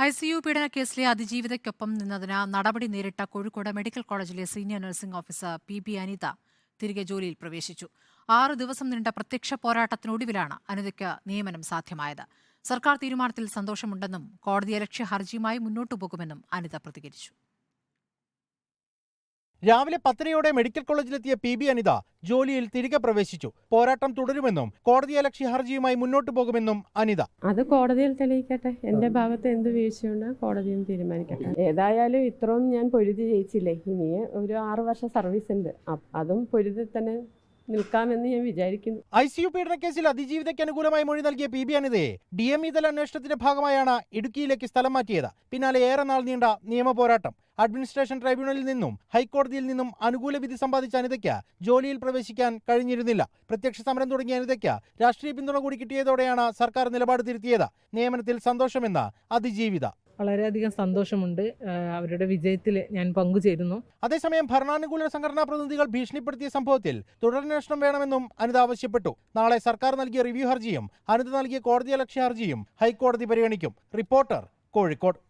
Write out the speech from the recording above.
ICU പീഡന കേസിലെ അതിജീവിതയ്ക്കൊപ്പം നിന്നതിന് നടപടി നേരിട്ട കോഴിക്കോട് മെഡിക്കൽ കോളേജിലെ senior nursing officer PB Anitha തിരികെ ജോലിയിൽ പ്രവേശിച്ചു. 6 ദിവസം നീണ്ട പ്രത്യക്ഷ പോരാട്ടത്തിനൊടുവിലാണ് അനിതയ്ക്ക് നിയമനം സാധ്യമായത്. സർക്കാർ തീരുമാനത്തിൽ സന്തോഷമുണ്ടെന്നും കോടതിയലക്ഷ്യ ഹർജിയുമായി മുന്നോട്ടു പോകുമെന്നും അനിത പ്രതികരിച്ചു. രാവിലെ 10:30 മെഡിക്കൽ കോളേജിലെത്തിയ PB അനിത ജോലിയിൽ തിരികെ പ്രവേശിച്ചു. പോരാട്ടം തുടരുമെന്നും കോടതിയലക്ഷ്യ ഹർജിയുമായി മുന്നോട്ടു പോകുമെന്നും അനിത. അത് കോടതിയിൽ തെളിയിക്കട്ടെ. എന്റെ ഭാഗത്ത് എന്ത് വീഴ്ചയുണ്ട് കോടതിയും തീരുമാനിക്കട്ടെ. ഏതായാലും ഇത്രയും ഞാൻ പൊരുതി ജയിച്ചില്ലേ, ഇനി ഒരു 6 വർഷം സർവീസ് ഉണ്ട്, അതും പൊരുതി തന്നെ നിൽക്കാമെന്ന് ഞാൻ വിചാരിക്കുന്നു. ICU പീഡനക്കേസിൽ അതിജീവിതയ്ക്ക് അനുകൂലമായി മൊഴി നൽകിയ PB അനിതയെ DME തല അന്വേഷണത്തിന്റെ ഭാഗമായാണ് ഇടുക്കിയിലേക്ക് സ്ഥലം മാറ്റിയത്. പിന്നാലെ ഏറെ നാൾ നീണ്ട നിയമ പോരാട്ടം. അഡ്മിനിസ്ട്രേഷൻ ട്രൈബ്യൂണലിൽ നിന്നും ഹൈക്കോടതിയിൽ നിന്നും അനുകൂല വിധി സമ്പാദിച്ച അനിതയ്ക്ക് ജോലിയിൽ പ്രവേശിക്കാൻ കഴിഞ്ഞിരുന്നില്ല. പ്രത്യക്ഷ സമരം തുടങ്ങിയ അനിതയ്ക്ക് രാഷ്ട്രീയ പിന്തുണ കൂടി കിട്ടിയതോടെയാണ് സർക്കാർ നിലപാട് തിരുത്തിയത്. നിയമനത്തിൽ സന്തോഷമെന്ന അതിജീവിത. വളരെയധികം സന്തോഷമുണ്ട്. അവരുടെ വിജയത്തിൽ ഞാൻ പങ്കുചേരുന്നു. അതേസമയം ഭരണാനുകൂല സംഘടനാ പ്രതിനിധികൾ ഭീഷണിപ്പെടുത്തിയ സംഭവത്തിൽ തുടരന്വേഷണം വേണമെന്നും അനിത ആവശ്യപ്പെട്ടു. നാളെ സർക്കാർ നൽകിയ റിവ്യൂ ഹർജിയും അനിത നൽകിയ കോടതിയലക്ഷ്യ ഹർജിയും ഹൈക്കോടതി പരിഗണിക്കും. റിപ്പോർട്ടർ, കോഴിക്കോട്.